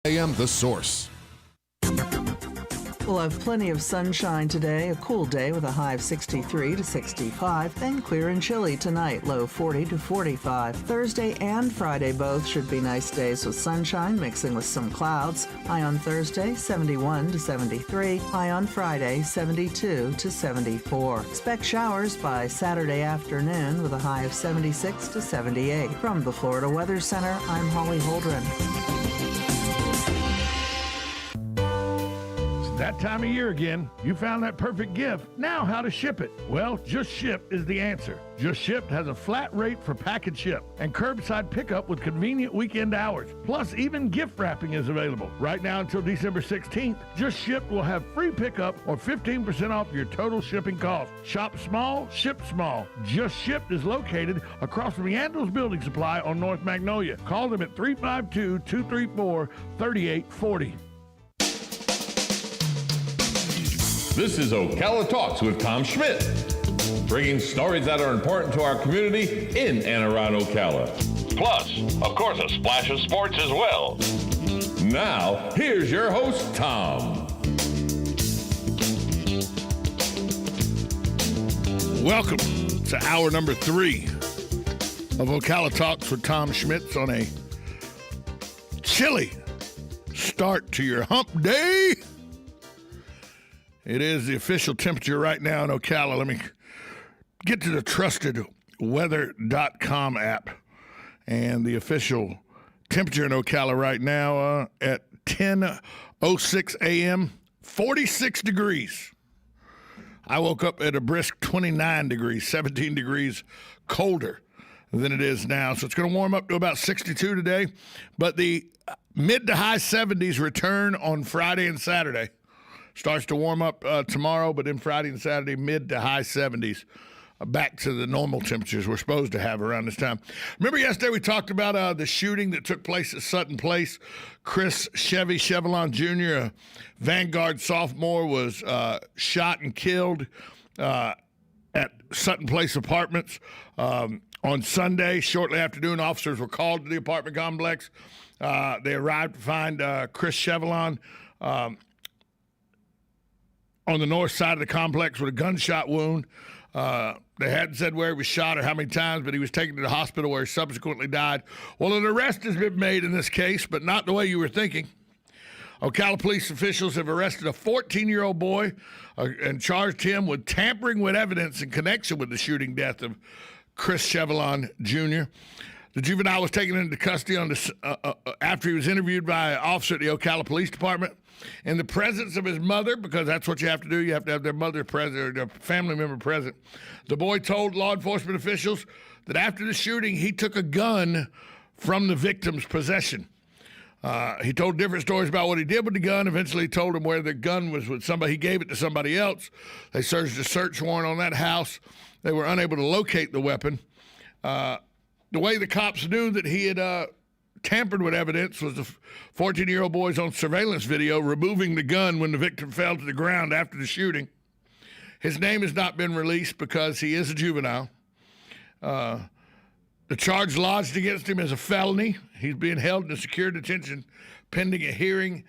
AM The Source. We'll have plenty of sunshine today, a cool day with a high of 63 to 65, then clear and chilly tonight, low 40 to 45. Thursday and Friday both should be nice days with sunshine mixing with some clouds. High on Thursday, 71 to 73. High on Friday, 72 to 74. Expect showers by Saturday afternoon with a high of 76 to 78. From the Florida Weather Center, I'm Holly Holdren. That time of year again. You found that perfect gift. Now how to ship it? Well, Just Ship is the answer. Just Ship has a flat rate for package ship and curbside pickup with convenient weekend hours. Plus, even gift wrapping is available. Right now until December 16th, Just Ship will have free pickup or 15% off your total shipping cost. Shop small, ship small. Just Ship is located across from Yandles Building Supply on North Magnolia. Call them at 352-234-3840. This is Ocala Talks with Tom Schmidt, bringing stories that are important to our community in and around Ocala. Plus, of course, a splash of sports as well. Now, here's your host, Tom. Welcome to hour number 3 of Ocala Talks with Tom Schmidt on a chilly start to your hump day. It is the official temperature right now in Ocala. Let me get to the trusted weather.com app. And the official temperature in Ocala right now at 10:06 a.m., 46 degrees. I woke up at a brisk 29 degrees, 17 degrees colder than it is now. So it's going to warm up to about 62 today. But the mid to high 70s return on Friday and Saturday. Starts to warm up tomorrow, but then Friday and Saturday, mid to high 70s, back to the normal temperatures we're supposed to have around this time. Remember yesterday we talked about the shooting that took place at Sutton Place? Chris Chevelon Jr., a Vanguard sophomore, was shot and killed at Sutton Place Apartments on Sunday. Shortly after noon, officers were called to the apartment complex. They arrived to find Chris Chevelon on the north side of the complex with a gunshot wound. They hadn't said where he was shot or how many times, but he was taken to the hospital where he subsequently died. Well, an arrest has been made in this case, but not the way you were thinking. Ocala police officials have arrested a 14-year-old boy and charged him with tampering with evidence in connection with the shooting death of Chris Chevelon Jr. The juvenile was taken into custody after he was interviewed by an officer at the Ocala Police Department in the presence of his mother, because that's what you have to do. You have to have their mother present or their family member present. The boy told law enforcement officials that after the shooting, he took a gun from the victim's possession. He told different stories about what he did with the gun. Eventually, he told him where the gun was with somebody. He gave it to somebody else. They searched a search warrant on that house. They were unable to locate the weapon. The way the cops knew that he had tampered with evidence was the 14-year-old boy's on surveillance video removing the gun when the victim fell to the ground after the shooting. His name has not been released because he is a juvenile. The charge lodged against him is a felony. He's being held in secure detention pending a hearing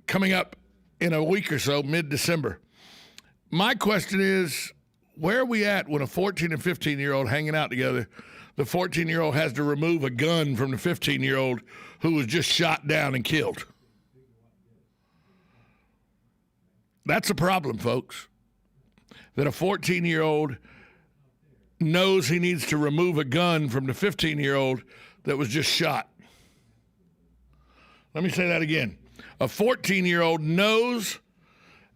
coming up in a week or so, mid-December. My question is, where are we at when a 14 and 15-year-old hanging out together, the 14-year-old has to remove a gun from the 15-year-old who was just shot down and killed? That's a problem, folks, that a 14-year-old knows he needs to remove a gun from the 15-year-old that was just shot. Let me say that again. A 14-year-old knows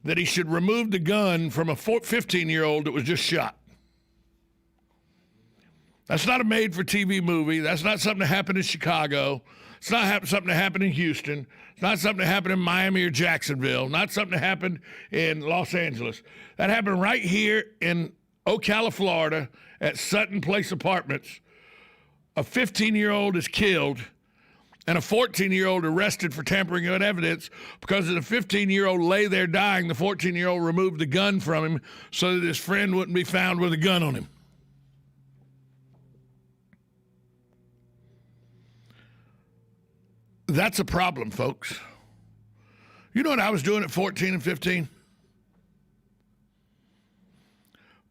that he should remove the gun from a 15-year-old that was just shot. That's not a made-for-TV movie. That's not something that happened in Chicago. It's not something that happened in Houston. It's not something that happened in Miami or Jacksonville. Not something that happened in Los Angeles. That happened right here in Ocala, Florida, at Sutton Place Apartments. A 15-year-old is killed and a 14-year-old arrested for tampering with evidence because as the 15-year-old lay there dying, the 14-year-old removed the gun from him so that his friend wouldn't be found with a gun on him. That's a problem, folks. You know what I was doing at 14 and 15?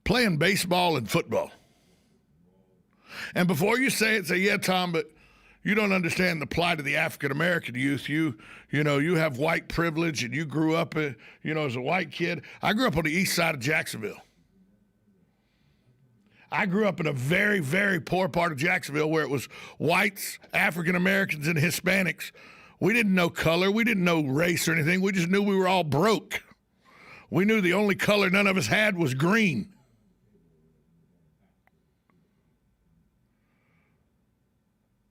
Playing baseball and football. And before you say it, say, yeah, Tom, but you don't understand the plight of the African-American youth. You have white privilege, and you grew up, as a white kid. I grew up on the east side of Jacksonville. I grew up in a very, very poor part of Jacksonville where it was whites, African-Americans, and Hispanics. We didn't know color. We didn't know race or anything. We just knew we were all broke. We knew the only color none of us had was green.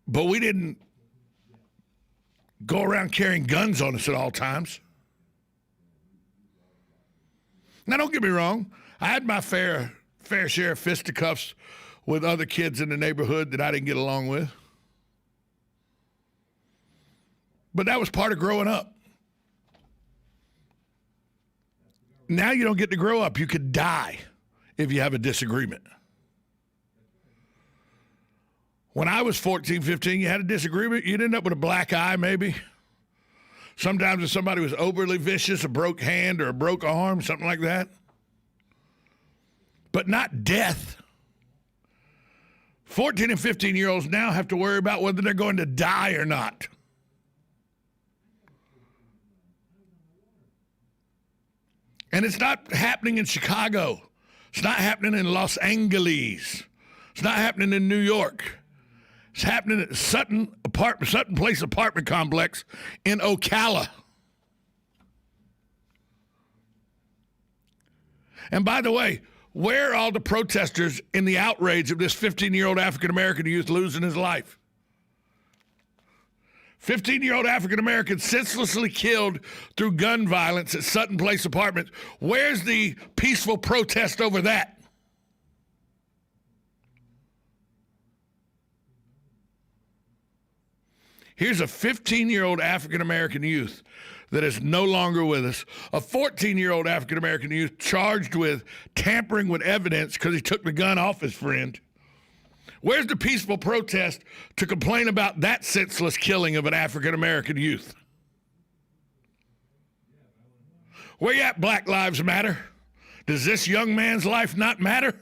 But we didn't go around carrying guns on us at all times. Now, don't get me wrong. I had my fair share of fisticuffs with other kids in the neighborhood that I didn't get along with. But that was part of growing up. Now you don't get to grow up. You could die if you have a disagreement. When I was 14, 15, you had a disagreement, you'd end up with a black eye maybe. Sometimes if somebody was overly vicious, a broke hand or a broke arm, something like that. But not death. 14 and 15-year-olds now have to worry about whether they're going to die or not. And it's not happening in Chicago. It's not happening in Los Angeles. It's not happening in New York. It's happening at Sutton Place apartment complex in Ocala. And by the way, where are all the protesters in the outrage of this 15-year-old African-American youth losing his life? 15-year-old African-American senselessly killed through gun violence at Sutton Place Apartments. Where's the peaceful protest over that? Here's a 15-year-old African-American youth that is no longer with us. A 14-year-old African-American youth charged with tampering with evidence because he took the gun off his friend. Where's the peaceful protest to complain about that senseless killing of an African-American youth? Where you at, Black Lives Matter? Does this young man's life not matter?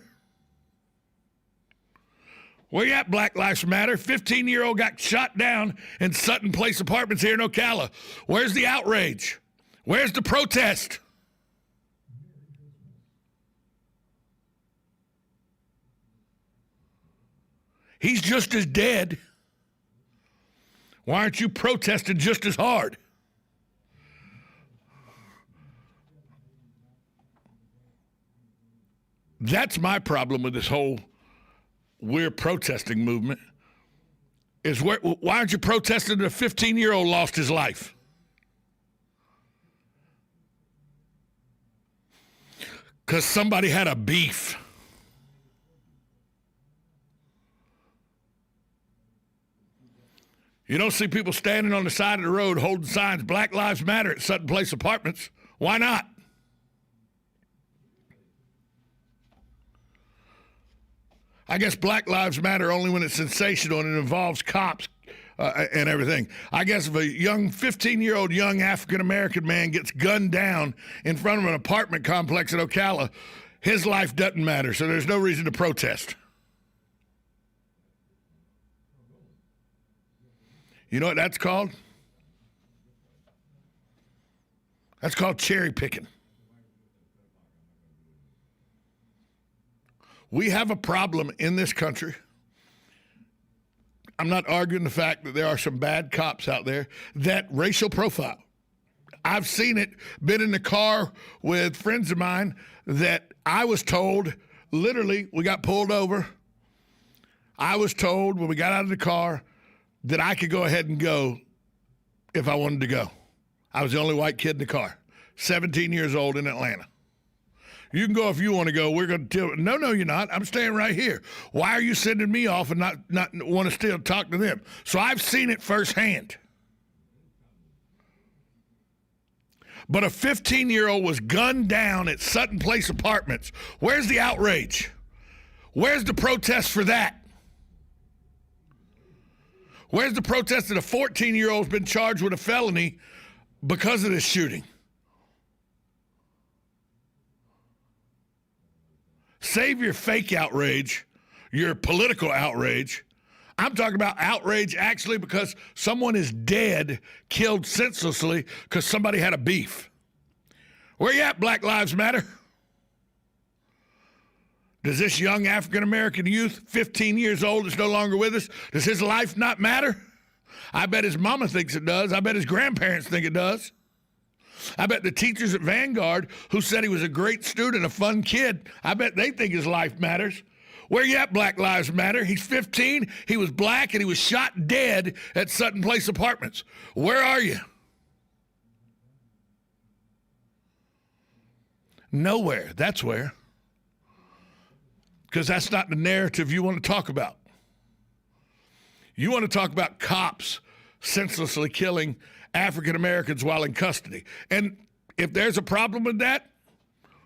Where you at, Black Lives Matter? 15-year-old got shot down in Sutton Place Apartments here in Ocala. Where's the outrage? Where's the protest? He's just as dead. Why aren't you protesting just as hard? That's my problem with this whole we're protesting movement, is why aren't you protesting that a 15-year-old lost his life? Because somebody had a beef. You don't see people standing on the side of the road holding signs, Black Lives Matter at Sutton Place Apartments. Why not? I guess Black Lives Matter only when it's sensational and it involves cops and everything. I guess if a 15-year-old young African-American man gets gunned down in front of an apartment complex in Ocala, his life doesn't matter, so there's no reason to protest. You know what that's called? That's called cherry picking. We have a problem in this country. I'm not arguing the fact that there are some bad cops out there that racial profile. I've seen it, been in the car with friends of mine that I was told, literally, we got pulled over. I was told when we got out of the car that I could go ahead and go if I wanted to go. I was the only white kid in the car, 17 years old in Atlanta. You can go if you want to go. We're going to tell. No, you're not. I'm staying right here. Why are you sending me off and not want to still talk to them? So I've seen it firsthand. But a 15-year-old was gunned down at Sutton Place Apartments. Where's the outrage? Where's the protest for that? Where's the protest that a 14-year-old's been charged with a felony because of this shooting? Save your fake outrage, your political outrage. I'm talking about outrage actually because someone is dead, killed senselessly because somebody had a beef. Where you at, Black Lives Matter? Does this young African-American youth, 15 years old, is no longer with us, does his life not matter? I bet his mama thinks it does. I bet his grandparents think it does. I bet the teachers at Vanguard who said he was a great student, a fun kid, I bet they think his life matters. Where you at, Black Lives Matter? He's 15, he was black, and he was shot dead at Sutton Place Apartments. Where are you? Nowhere. That's where. Because that's not the narrative you want to talk about. You want to talk about cops senselessly killing African Americans while in custody. And if there's a problem with that,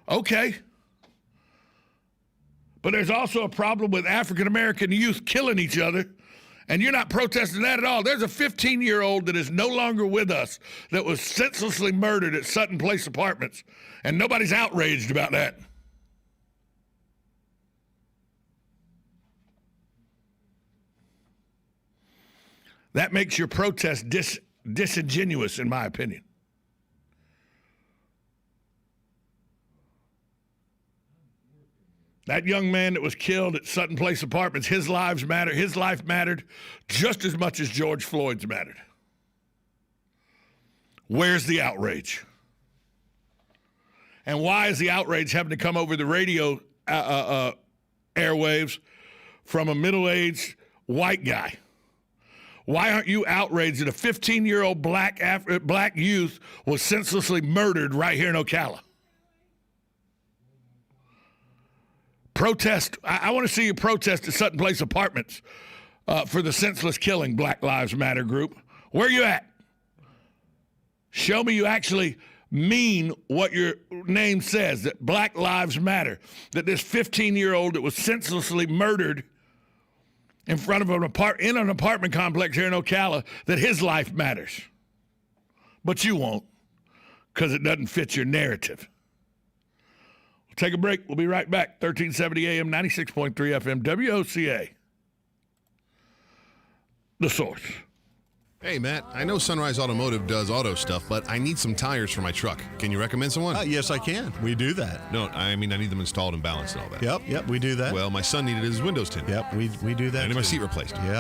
okay. But there's also a problem with African American youth killing each other, and you're not protesting that at all. There's a 15-year-old that is no longer with us that was senselessly murdered at Sutton Place Apartments, and nobody's outraged about that. That makes your protest disingenuous, in my opinion. That young man that was killed at Sutton Place Apartments, his lives matter. His life mattered just as much as George Floyd's mattered. Where's the outrage? And why is the outrage having to come over the radio airwaves from a middle-aged white guy? Why aren't you outraged that a 15-year-old black youth was senselessly murdered right here in Ocala? Protest. I want to see you protest at Sutton Place Apartments for the senseless killing, Black Lives Matter group. Where are you at? Show me you actually mean what your name says, that Black Lives Matter, that this 15-year-old that was senselessly murdered in front of an apartment complex here in Ocala, that his life matters. But you won't, because it doesn't fit your narrative. We'll take a break. We'll be right back. 1370 AM, 96.3 FM, WOCA. The Source. Hey, Matt, I know Sunrise Automotive does auto stuff, but I need some tires for my truck. Can you recommend someone? Yes, I can. We do that. No, I mean, I need them installed and balanced and all that. Yep, we do that. Well, my son needed his windows tinted. Yep, we do that. I need my too. seat replaced. Yeah.